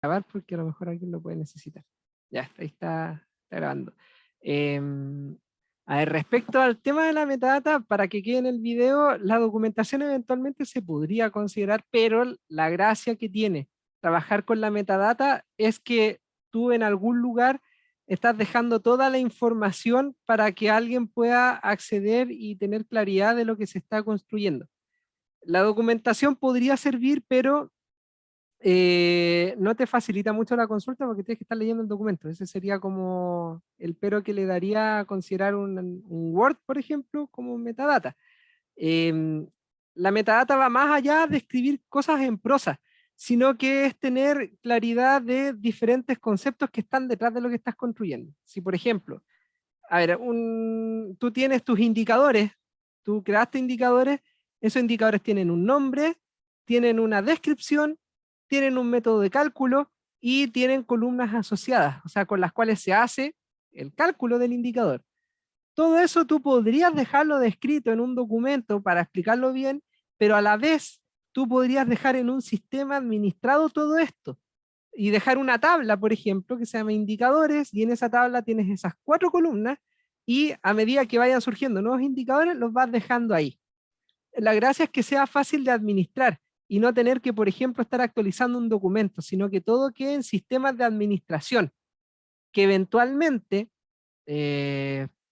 grabar porque a lo mejor alguien lo puede necesitar. Ya, ahí está grabando. A ver, respecto al tema de la metadata, para que quede en el video, la documentación eventualmente se podría considerar, pero la gracia que tiene trabajar con la metadata es que tú en algún lugar estás dejando toda la información para que alguien pueda acceder y tener claridad de lo que se está construyendo. La documentación podría servir, pero no te facilita mucho la consulta porque tienes que estar leyendo el documento. Ese sería como el pero que le daría a considerar un Word, por ejemplo, como metadata. La metadata va más allá de escribir cosas en prosa, sino que es tener claridad de diferentes conceptos que están detrás de lo que estás construyendo. Si, por ejemplo, a ver, tú tienes tus indicadores, tú creaste indicadores, esos indicadores tienen un nombre, tienen una descripción, tienen un método de cálculo y tienen columnas asociadas, o sea, con las cuales se hace el cálculo del indicador. Todo eso tú podrías dejarlo descrito en un documento para explicarlo bien, pero a la vez tú podrías dejar en un sistema administrado todo esto y dejar una tabla, por ejemplo, que se llama indicadores, y en esa tabla tienes esas 4 columnas, y a medida que vayan surgiendo nuevos indicadores, los vas dejando ahí. La gracia es que sea fácil de administrar y no tener que, por ejemplo, estar actualizando un documento, sino que todo quede en sistemas de administración, que eventualmente,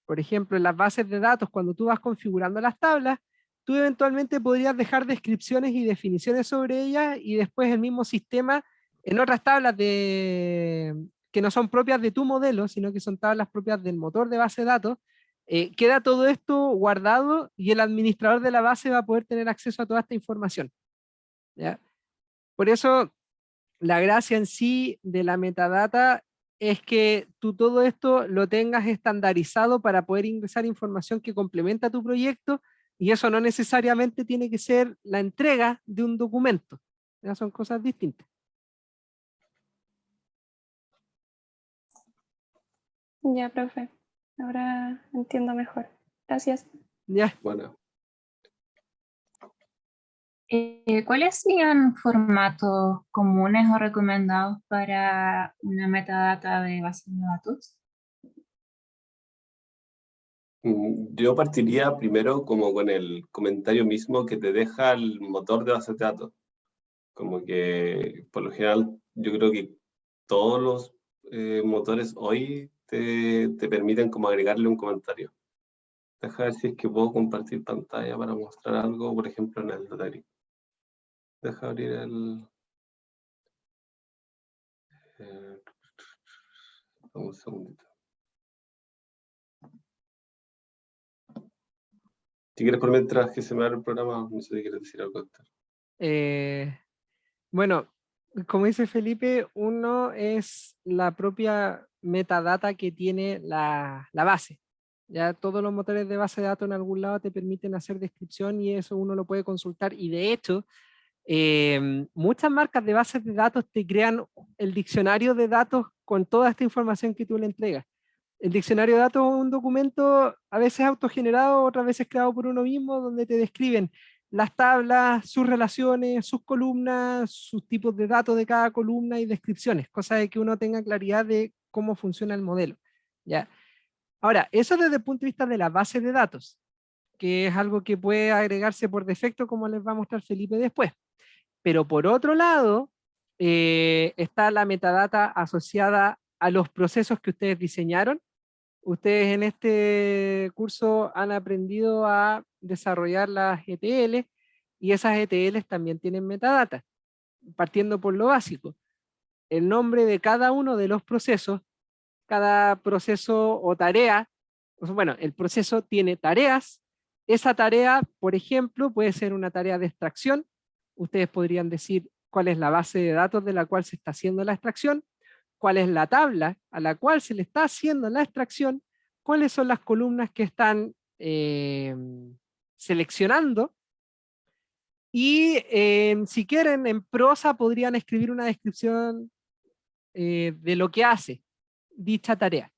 por ejemplo, en las bases de datos, cuando tú vas configurando las tablas, tú eventualmente podrías dejar descripciones y definiciones sobre ellas y después el mismo sistema en otras tablas que no son propias de tu modelo, sino que son tablas propias del motor de base de datos, queda todo esto guardado y el administrador de la base va a poder tener acceso a toda esta información. ¿Ya? Por eso, la gracia en sí de la metadata es que tú todo esto lo tengas estandarizado para poder ingresar información que complementa tu proyecto, y eso no necesariamente tiene que ser la entrega de un documento. Ya son cosas distintas. Ya, profe. Ahora entiendo mejor. Gracias. Ya. Bueno, ¿Cuáles serían formatos comunes o recomendados para una metadata de base de datos? yo partiría primero como con el comentario mismo que te deja el motor de base de datos. Como que, por lo general, yo creo que todos los motores hoy te permiten como agregarle un comentario. Deja ver si es que puedo compartir pantalla para mostrar algo, por ejemplo, en el Databricks. Deja abrir el... un segundito. Si quieres, por mientras que se me abre el programa, no sé si quieres decir algo. Bueno, como dice Felipe, uno es la propia metadata que tiene la base. Ya todos los motores de base de datos en algún lado te permiten hacer descripción y eso uno lo puede consultar. Y de hecho, muchas marcas de bases de datos te crean el diccionario de datos con toda esta información que tú le entregas. El diccionario de datos es un documento a veces autogenerado, otras veces creado por uno mismo, donde te describen las tablas, sus relaciones, sus columnas, sus tipos de datos de cada columna y descripciones, cosa de que uno tenga claridad de cómo funciona el modelo. ¿Ya? Ahora, eso desde el punto de vista de la base de datos, que es algo que puede agregarse por defecto, como les va a mostrar Felipe después. Pero por otro lado, está la metadata asociada a los procesos que ustedes diseñaron. Ustedes en este curso han aprendido a desarrollar las ETL y esas ETL también tienen metadata, partiendo por lo básico. El nombre de cada uno de los procesos, cada proceso o tarea, bueno, el proceso tiene tareas. Esa tarea, por ejemplo, puede ser una tarea de extracción. Ustedes podrían decir cuál es la base de datos de la cual se está haciendo la extracción, cuál es la tabla a la cual se le está haciendo la extracción, cuáles son las columnas que están seleccionando, y si quieren en prosa podrían escribir una descripción de lo que hace dicha tarea.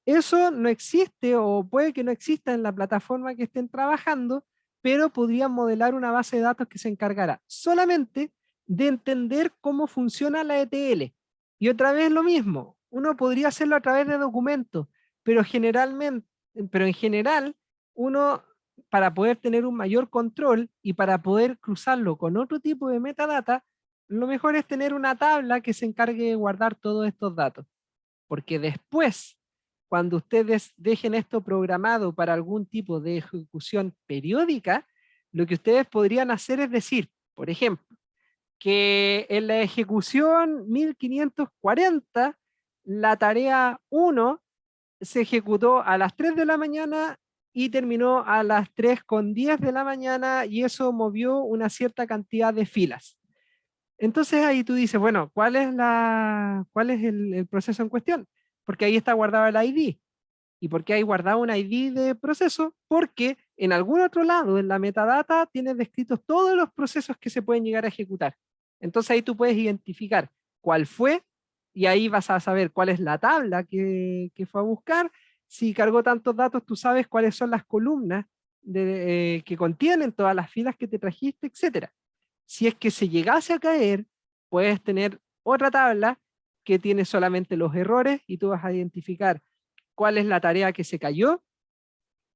Eso no existe o puede que no exista en la plataforma que estén trabajando, pero podrían modelar una base de datos que se encargará solamente de entender cómo funciona la ETL. Y otra vez lo mismo, uno podría hacerlo a través de documentos, pero en general, uno, para poder tener un mayor control y para poder cruzarlo con otro tipo de metadata, lo mejor es tener una tabla que se encargue de guardar todos estos datos. Porque después, cuando ustedes dejen esto programado para algún tipo de ejecución periódica, lo que ustedes podrían hacer es decir, por ejemplo, que en la ejecución 1540, la tarea 1 se ejecutó a las 3 de la mañana y terminó a las 3:10 de la mañana, y eso movió una cierta cantidad de filas. Entonces ahí tú dices, bueno, ¿cuál es el proceso en cuestión? Porque ahí está guardado el ID. ¿Y por qué hay guardado un ID de proceso? Porque en algún otro lado, en la metadata, tienes descritos todos los procesos que se pueden llegar a ejecutar. Entonces ahí tú puedes identificar cuál fue, y ahí vas a saber cuál es la tabla que fue a buscar. Si cargó tantos datos, tú sabes cuáles son las columnas que contienen todas las filas que te trajiste, etc. Si es que se llegase a caer, puedes tener otra tabla que tiene solamente los errores, y tú vas a identificar cuál es la tarea que se cayó,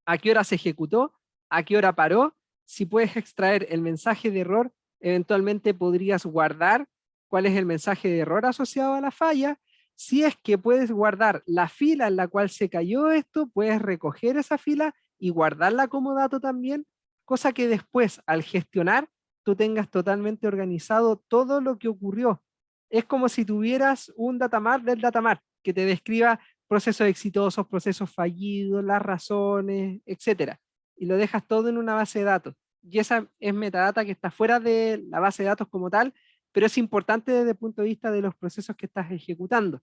a qué hora se ejecutó, a qué hora paró. Si puedes extraer el mensaje de error, eventualmente podrías guardar cuál es el mensaje de error asociado a la falla. Si es que puedes guardar la fila en la cual se cayó esto, puedes recoger esa fila y guardarla como dato también, cosa que después, al gestionar, tú tengas totalmente organizado todo lo que ocurrió. Es como si tuvieras un datamart del datamart que te describa procesos exitosos, procesos fallidos, las razones, etcétera. Y lo dejas todo en una base de datos. Y esa es metadata que está fuera de la base de datos como tal, pero es importante desde el punto de vista de los procesos que estás ejecutando.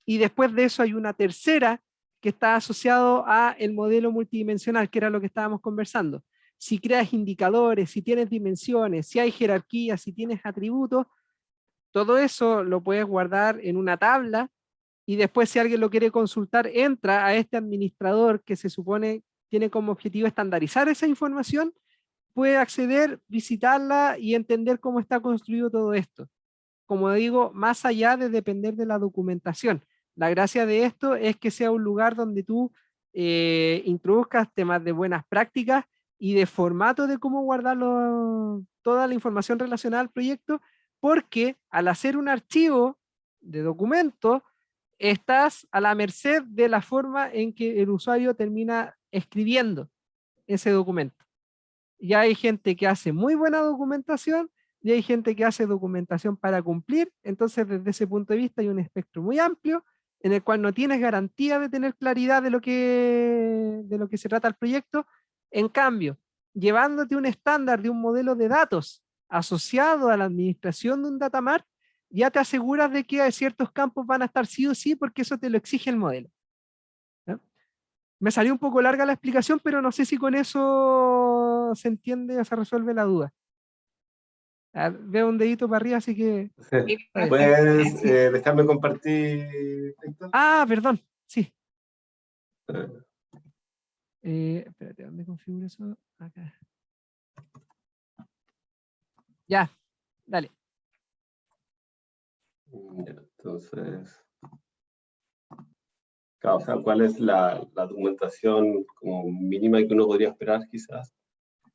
Y después de eso hay una tercera que está asociado a el modelo multidimensional, que era lo que estábamos conversando. Si creas indicadores, si tienes dimensiones, si hay jerarquías, si tienes atributos, todo eso lo puedes guardar en una tabla, y después, si alguien lo quiere consultar, entra a este administrador que se supone tiene como objetivo estandarizar esa información, puede acceder, visitarla y entender cómo está construido todo esto. Como digo, más allá de depender de la documentación. La gracia de esto es que sea un lugar donde tú introduzcas temas de buenas prácticas y de formato de cómo guardar toda la información relacionada al proyecto, porque al hacer un archivo de documento, estás a la merced de la forma en que el usuario termina escribiendo ese documento. Ya hay gente que hace muy buena documentación y hay gente que hace documentación para cumplir. Entonces, desde ese punto de vista hay un espectro muy amplio en el cual no tienes garantía de tener claridad de lo que se trata el proyecto. En cambio, llevándote un estándar de un modelo de datos asociado a la administración de un datamart, ya te aseguras de que ciertos campos van a estar sí o sí, porque eso te lo exige el modelo. ¿Ya? Me salió un poco larga la explicación, pero no sé si con eso se entiende o se resuelve la duda. Veo un dedito para arriba, así que... ¿Puedes dejarme compartir, Héctor? Perdón, sí. Ah, Espérate, ¿dónde configuro eso? Acá. Ya, dale. ya, entonces, claro, o sea, ¿cuál es la documentación como mínima que uno podría esperar quizás?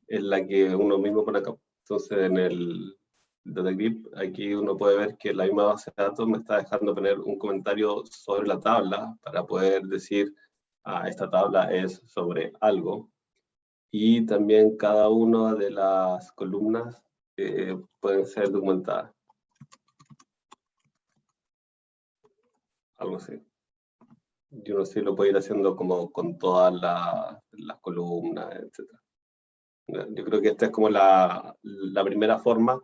Es la que uno mismo pone acá. Entonces, en el DataGrip, aquí uno puede ver que la misma base de datos me está dejando poner un comentario sobre la tabla para poder decir, esta tabla es sobre algo. Y también cada una de las columnas pueden ser documentadas. Algo así. Yo no sé si lo puedo ir haciendo como con todas las columnas, etc. Yo creo que esta es como la primera forma,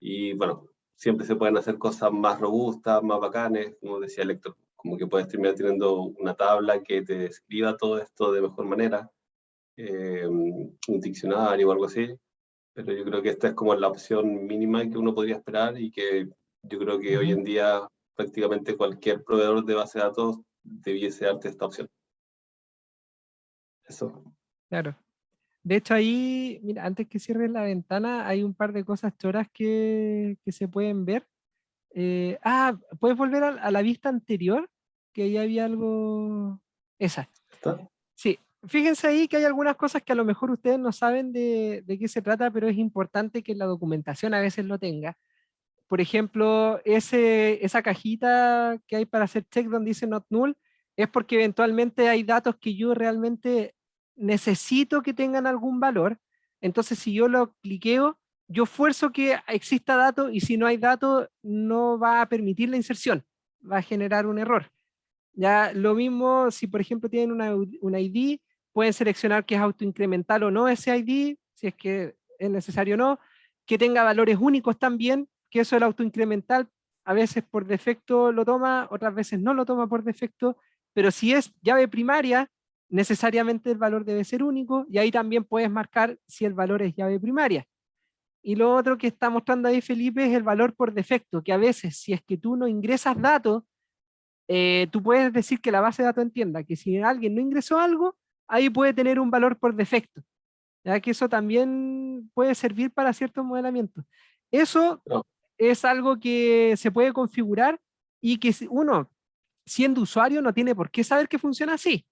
y bueno, siempre se pueden hacer cosas más robustas, más bacanes, como decía Héctor, como que puedes terminar teniendo una tabla que te describa todo esto de mejor manera, un diccionario o algo así, pero yo creo que esta es como la opción mínima que uno podría esperar, y que yo creo que hoy en día prácticamente cualquier proveedor de base de datos debiese darte esta opción. Eso. Claro. De hecho, ahí, mira, antes que cierres la ventana, hay un par de cosas choras que se pueden ver. ¿puedes volver a la vista anterior? Que ahí había algo... Esa. ¿Está? Sí, fíjense ahí que hay algunas cosas que a lo mejor ustedes no saben de qué se trata, pero es importante que la documentación a veces lo tenga. Por ejemplo, esa cajita que hay para hacer check donde dice not null, es porque eventualmente hay datos que yo realmente necesito que tengan algún valor. Entonces, si yo lo cliqueo, yo fuerzo que exista dato y si no hay dato, no va a permitir la inserción, va a generar un error. Ya lo mismo, si por ejemplo tienen una ID, pueden seleccionar que es autoincremental o no ese ID, si es que es necesario o no, que tenga valores únicos también, que eso el autoincremental a veces por defecto lo toma, otras veces no lo toma por defecto, pero si es llave primaria, necesariamente el valor debe ser único, y ahí también puedes marcar si el valor es llave primaria. Y lo otro que está mostrando ahí Felipe es el valor por defecto, que a veces si es que tú no ingresas datos, tú puedes decir que la base de datos entienda que si alguien no ingresó algo, ahí puede tener un valor por defecto, ya que eso también puede servir para ciertos modelamientos. Eso No. es algo que se puede configurar y que uno, siendo usuario, no tiene por qué saber que funciona así,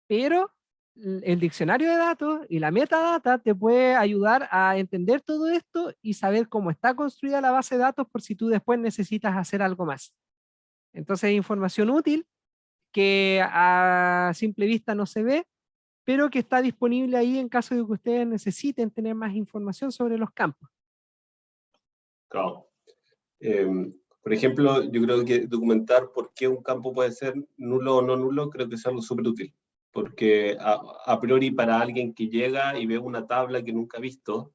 pero el diccionario de datos y la metadata te puede ayudar a entender todo esto y saber cómo está construida la base de datos por si tú después necesitas hacer algo más. Entonces es información útil que a simple vista no se ve, pero que está disponible ahí en caso de que ustedes necesiten tener más información sobre los campos. Claro. Por ejemplo, yo creo que documentar por qué un campo puede ser nulo o no nulo, creo que es algo súper útil. Porque a priori para alguien que llega y ve una tabla que nunca ha visto,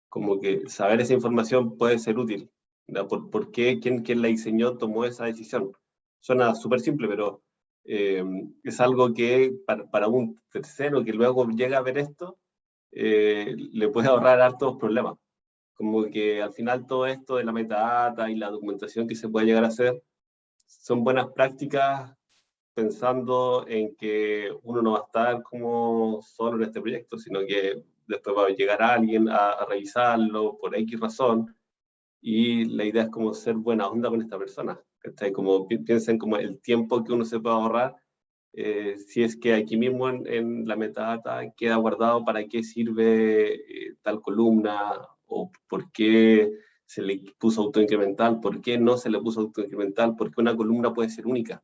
como que saber esa información puede ser útil. ¿No? ¿Por qué quien la diseñó tomó esa decisión? Suena súper simple, pero es algo que para un tercero que luego llega a ver esto, le puede ahorrar hartos problemas. Como que al final todo esto de la metadata y la documentación que se puede llegar a hacer son buenas prácticas pensando en que uno no va a estar como solo en este proyecto, sino que después va a llegar alguien a revisarlo por X razón, y la idea es como ser buena onda con esta persona. Como piensen como el tiempo que uno se puede ahorrar, si es que aquí mismo en la metadata queda guardado para qué sirve tal columna, o por qué se le puso autoincremental, por qué no se le puso autoincremental, porque una columna puede ser única.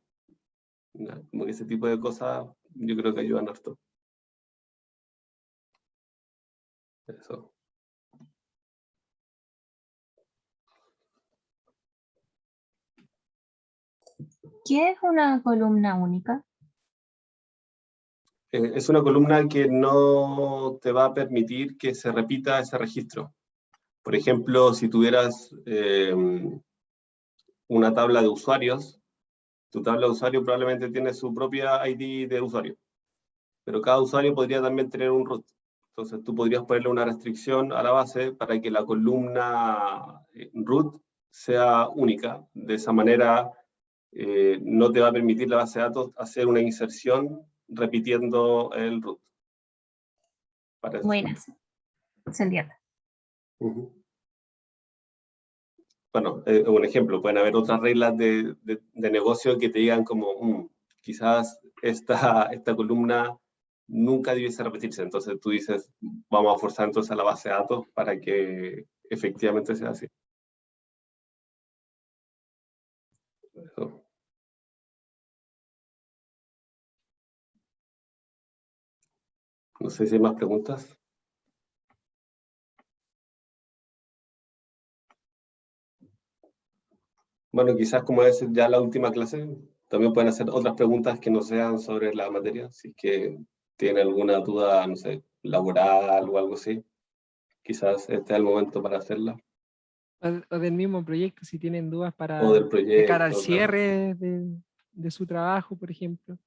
¿No? Como que ese tipo de cosas yo creo que ayudan harto. Eso. ¿Qué es una columna única? Es una columna que no te va a permitir que se repita ese registro. Por ejemplo, si tuvieras una tabla de usuarios, tu tabla de usuario probablemente tiene su propia ID de usuario, pero cada usuario podría también tener un root. Entonces tú podrías ponerle una restricción a la base para que la columna root sea única. De esa manera no te va a permitir la base de datos hacer una inserción repitiendo el root. Buenas, se entiende. Bueno, un ejemplo, pueden haber otras reglas de negocio que te digan como, quizás esta columna nunca debiese repetirse, entonces tú dices, vamos a forzar entonces a la base de datos para que efectivamente sea así. Eso. No sé si hay más preguntas. Bueno, quizás como es ya la última clase, también pueden hacer otras preguntas que no sean sobre la materia, si es que tienen alguna duda, no sé, laboral o algo así. Quizás este es el momento para hacerla. O del mismo proyecto, si tienen dudas O del de cara al proyecto, claro. cierre de su trabajo, por ejemplo.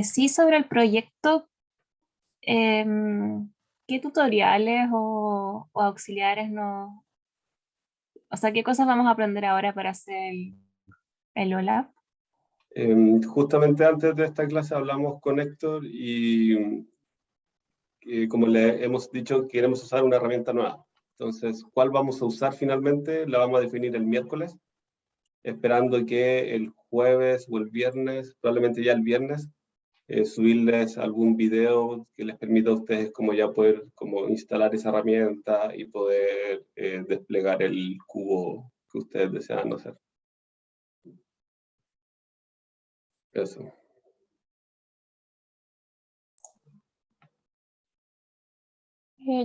Sí, sobre el proyecto, ¿qué tutoriales o auxiliares no? O sea, ¿qué cosas vamos a aprender ahora para hacer el OLAP? Justamente antes de esta clase hablamos con Héctor y como le hemos dicho, queremos usar una herramienta nueva. Entonces, ¿cuál vamos a usar finalmente? La vamos a definir el miércoles, esperando que el jueves o el viernes, probablemente ya el viernes, subirles algún video que les permita a ustedes como ya poder como instalar esa herramienta y poder desplegar el cubo que ustedes desean hacer. Eso.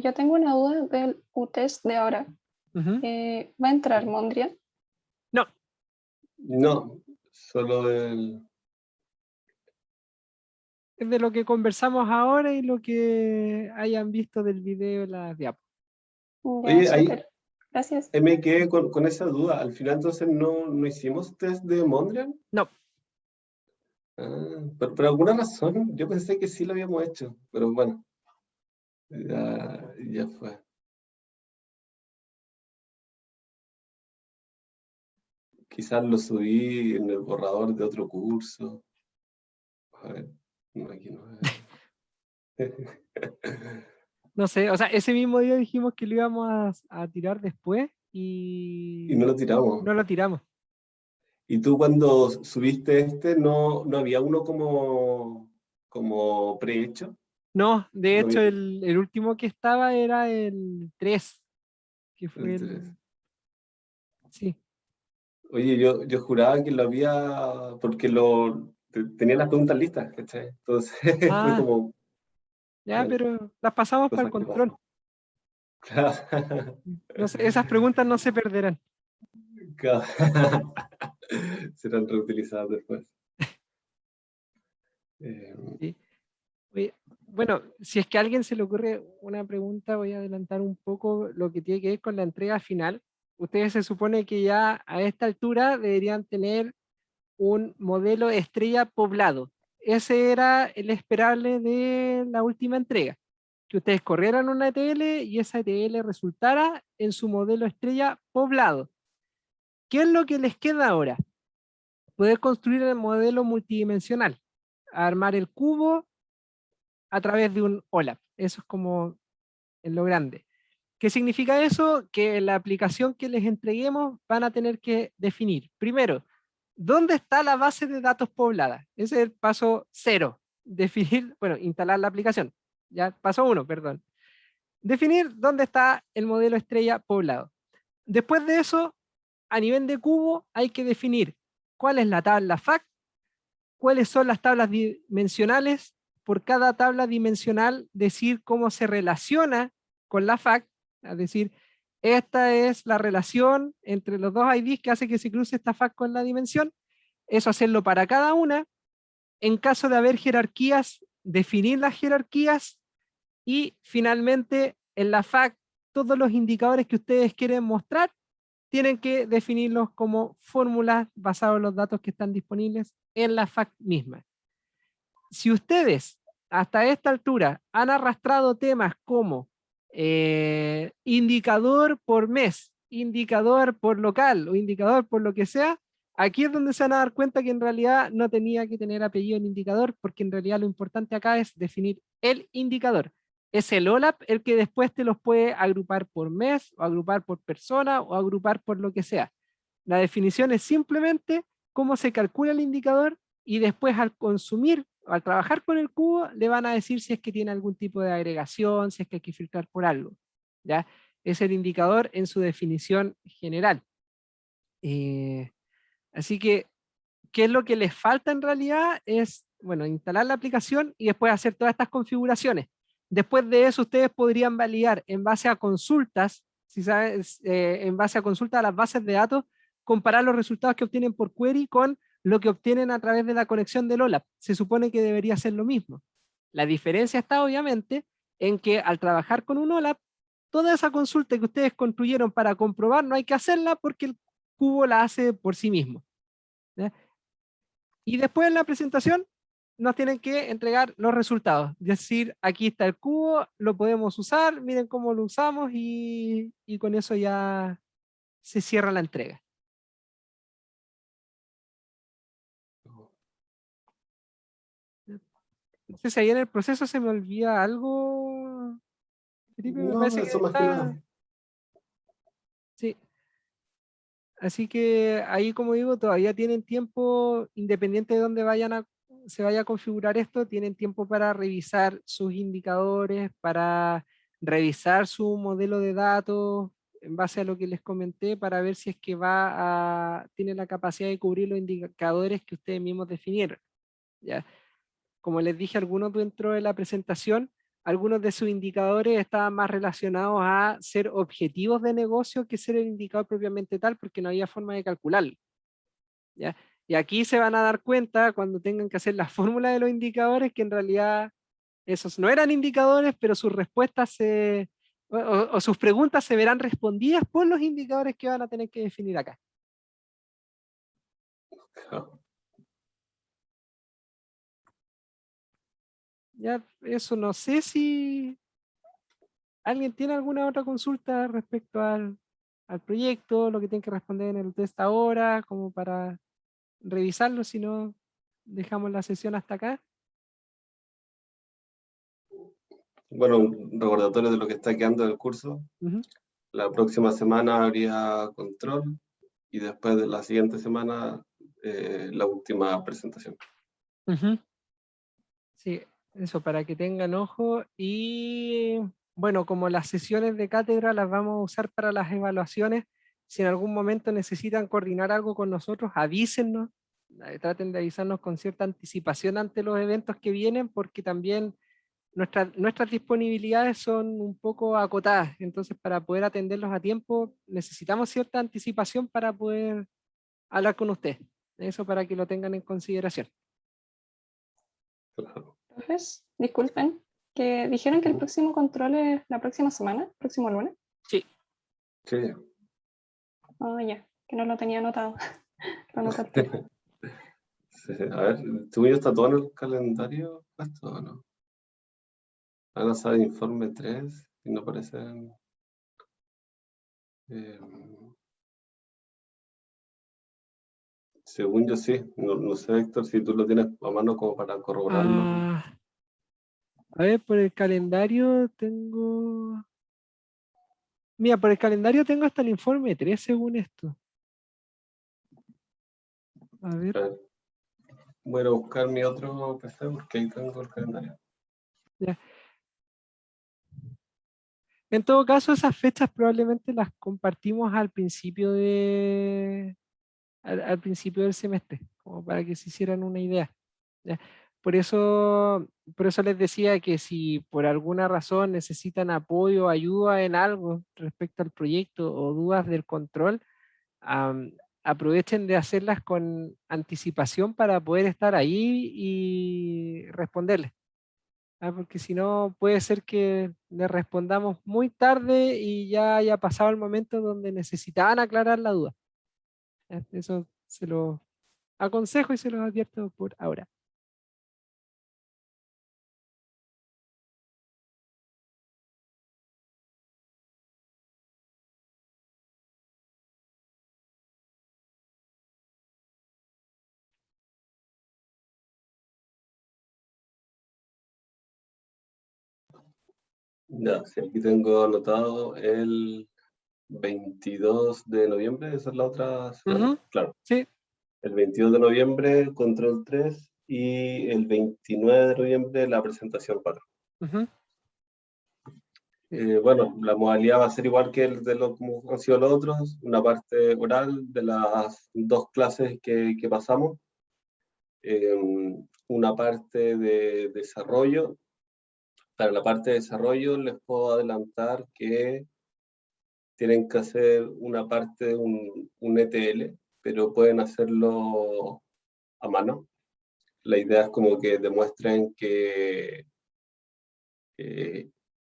Yo tengo una duda del UTEST de ahora. Ujú. ¿Va a entrar Mondrian? No, No, solo del... es de lo que conversamos ahora y lo que hayan visto del video en las diapos. Ya, Oye, ahí súper. Gracias. me quedé con esa duda. Al final entonces no hicimos test de Mondrian. No, Por alguna razón yo pensé que sí lo habíamos hecho, pero bueno, ya fue. Quizás lo subí en el borrador de otro curso. A ver, no, aquí no. no sé, o sea, ese mismo día dijimos que lo íbamos a tirar después Y y no lo tiramos. no lo tiramos. Y tú cuando subiste no había uno como prehecho. No, de No hecho había el último que estaba era el 3, que fue el tres. el... Sí. Oye, yo juraba que lo había, porque tenía las preguntas listas, ¿cachai? Entonces fue Ah, como, ya, bueno, pero las pasamos para el cosas que control. pasan. Claro. No sé, esas preguntas no se perderán. Claro. Serán reutilizadas después. Eh, ¿Sí? Oye, bueno, si es que a alguien se le ocurre una pregunta, voy a adelantar un poco lo que tiene que ver con la entrega final. Ustedes se supone que ya a esta altura deberían tener un modelo estrella poblado. Ese era el esperable de la última entrega, que ustedes corrieran una ETL y esa ETL resultara en su modelo estrella poblado. ¿Qué es lo que les queda ahora? Poder construir el modelo multidimensional, armar el cubo a través de un OLAP. Eso es como en lo grande. ¿Qué significa eso? Que en la aplicación que les entreguemos van a tener que definir, primero, ¿dónde está la base de datos poblada? Ese es el paso 0. Definir, bueno, instalar la aplicación. Ya, paso 1, perdón. Definir dónde está el modelo estrella poblado. Después de eso, a nivel de cubo, hay que definir cuál es la tabla FAC, cuáles son las tablas dimensionales, por cada tabla dimensional decir cómo se relaciona con la FAC, es decir, esta es la relación entre los dos IDs que hace que se cruce esta FAC con la dimensión, eso hacerlo para cada una, en caso de haber jerarquías, definir las jerarquías y finalmente en la FAC todos los indicadores que ustedes quieren mostrar tienen que definirlos como fórmulas basadas en los datos que están disponibles en la FAC misma. Si ustedes hasta esta altura han arrastrado temas como indicador por mes, indicador por local o indicador por lo que sea, aquí es donde se van a dar cuenta que en realidad no tenía que tener apellido en indicador, porque en realidad lo importante acá es definir el indicador. Es el OLAP el que después te los puede agrupar por mes, o agrupar por persona, o agrupar por lo que sea. La definición es simplemente cómo se calcula el indicador y después al consumir, al trabajar con el cubo, le van a decir si es que tiene algún tipo de agregación, si es que hay que filtrar por algo. ¿Ya? Es el indicador en su definición general. Así que, ¿qué es lo que les falta en realidad? Es, bueno, instalar la aplicación y después hacer todas estas configuraciones. Después de eso, ustedes podrían validar en base a consultas, si sabes, en base a consultas a las bases de datos, comparar los resultados que obtienen por query con lo que obtienen a través de la conexión del OLAP. Se supone que debería ser lo mismo. La diferencia está obviamente en que al trabajar con un OLAP, toda esa consulta que ustedes construyeron para comprobar no hay que hacerla porque el cubo la hace por sí mismo. ¿Ya? Y después en la presentación nos tienen que entregar los resultados. Es decir, aquí está el cubo, lo podemos usar, miren cómo lo usamos y con eso ya se cierra la entrega. No sé si ahí en el proceso se me olvida algo. Felipe, me no, parece que eso más que nada. Así que ahí, como digo, todavía tienen tiempo, independiente de dónde se vaya a configurar esto, tienen tiempo para revisar sus indicadores, para revisar su modelo de datos en base a lo que les comenté, para ver si es que tiene la capacidad de cubrir los indicadores que ustedes mismos definieron. ¿Ya? Como les dije, algunos dentro de la presentación, algunos de sus indicadores estaban más relacionados a ser objetivos de negocio que ser el indicador propiamente tal, porque no había forma de calcularlo. ¿Ya? Y aquí se van a dar cuenta cuando tengan que hacer la fórmula de los indicadores que en realidad esos no eran indicadores, pero sus respuestas o sus preguntas se verán respondidas por los indicadores que van a tener que definir acá. Ya, eso no sé si alguien tiene alguna otra consulta respecto al proyecto, lo que tienen que responder en el test ahora, como para revisarlo, si no, dejamos la sesión hasta acá. Bueno, un recordatorio de lo que está quedando del curso. Ujú. La próxima semana habría control y después de la siguiente semana la última presentación. Ujú. Sí, eso para que tengan ojo. Y bueno, como las sesiones de cátedra las vamos a usar para las evaluaciones, si en algún momento necesitan coordinar algo con nosotros, avísennos, traten de avisarnos con cierta anticipación ante los eventos que vienen, porque también nuestras disponibilidades son un poco acotadas, entonces para poder atenderlos a tiempo necesitamos cierta anticipación para poder hablar con usted. Eso para que lo tengan en consideración. Claro. Profes, disculpen, que dijeron que el próximo control es la próxima semana, próximo lunes. Sí. Sí. Ah, ya, que no lo tenía anotado. Lo anoto al tiro. Sí, a ver, ¿tú ya está todo en el calendario puesto o no? Van a salir informe 3 y no aparecen. Según yo sí, no sé, Héctor, si tú lo tienes a mano como para corroborarlo. A ver, por el calendario tengo... Mira, por el calendario tengo hasta el informe 3 según esto. A ver. A ver, voy a buscar mi otro PC porque ahí tengo el calendario. Ya. En todo caso, esas fechas probablemente las compartimos al principio al principio del semestre, como para que se hicieran una idea. ¿Ya? Por eso les decía que si por alguna razón necesitan apoyo o ayuda en algo respecto al proyecto o dudas del control, aprovechen de hacerlas con anticipación para poder estar ahí y responderles. Porque si no, puede ser que le respondamos muy tarde y ya haya pasado el momento donde necesitaban aclarar la duda. Eso se lo aconsejo y se los advierto por ahora. Ya, sí, aquí tengo anotado el 22 de noviembre, esa es la otra semana. Ujú. Claro, Sí. el 22 de noviembre, control 3 y el 29 de noviembre la presentación 4. Ujú. Sí. Bueno, la modalidad va a ser igual que el de como han sido los otros, una parte oral de las dos clases que pasamos, una parte de desarrollo. Para la parte de desarrollo les puedo adelantar que tienen que hacer una parte de un ETL, pero pueden hacerlo a mano. La idea es como que demuestren que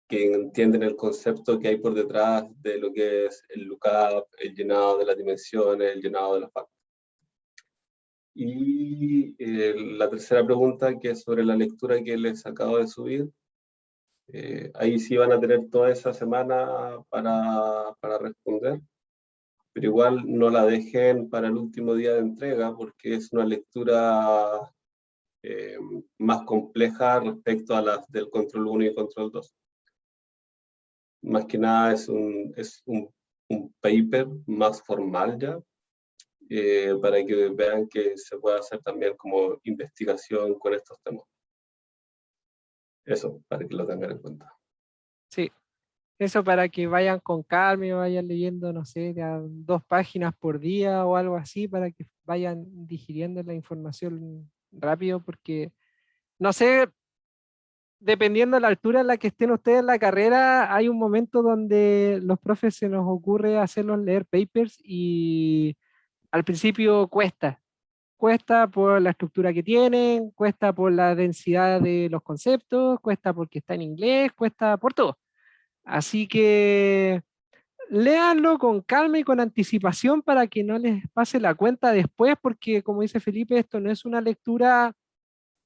entienden el concepto que hay por detrás de lo que es el lookup, el llenado de las dimensiones, el llenado de las factores. Y la tercera pregunta, que es sobre la lectura que les acabo de subir, ahí sí van a tener toda esa semana para responder, pero igual no la dejen para el último día de entrega porque es una lectura más compleja respecto a las del control 1 y control 2. Más que nada es un paper más formal ya, para que vean que se puede hacer también como investigación con estos temas. Eso, para que lo tengan en cuenta. Sí, eso para que vayan con calma y vayan leyendo, no sé, de a 2 páginas por día o algo así, para que vayan digiriendo la información rápido, porque, no sé, dependiendo de la altura en la que estén ustedes en la carrera, hay un momento donde los profes se nos ocurre hacerlos leer papers y al principio cuesta. Cuesta por la estructura que tienen, cuesta por la densidad de los conceptos, cuesta porque está en inglés, cuesta por todo. Así que léanlo con calma y con anticipación para que no les pase la cuenta después, porque como dice Felipe, esto no es una lectura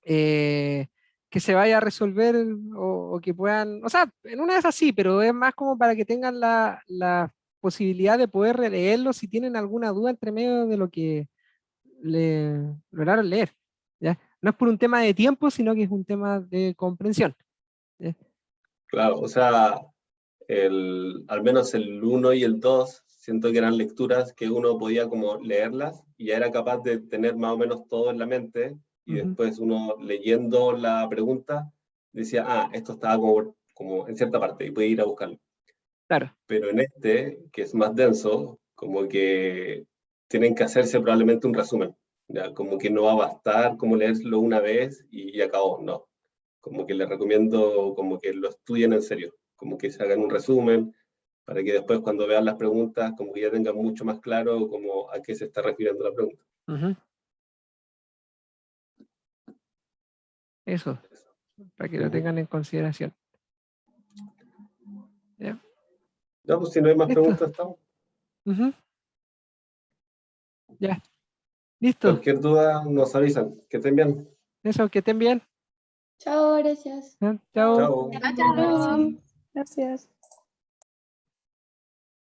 eh, que se vaya a resolver o que puedan, o sea, en una vez así, pero es más como para que tengan la posibilidad de poder releerlo si tienen alguna duda entre medio de lo que lograron leer. ¿Ya? No es por un tema de tiempo, sino que es un tema de comprensión. ¿Ya? Claro, o sea, al menos el 1 y el 2, siento que eran lecturas que uno podía como leerlas y ya era capaz de tener más o menos todo en la mente, y después uno leyendo la pregunta decía, ah, esto estaba como en cierta parte y puede ir a buscarlo. Claro. Pero en este, que es más denso, como que tienen que hacerse probablemente un resumen, ¿ya? Como que no va a bastar como leerlo una vez y acabó, no. Como que les recomiendo como que lo estudien en serio, como que se hagan un resumen, para que después cuando vean las preguntas, como que ya tengan mucho más claro como a qué se está refiriendo la pregunta. Eso, para que lo tengan en consideración. ¿Ya? Ya, pues si no hay más Listo. preguntas, estamos. Ya, listo. Cualquier duda nos avisan. Que estén bien. Eso, que estén bien. Chao, gracias. Chao. Chao. Chao. Gracias.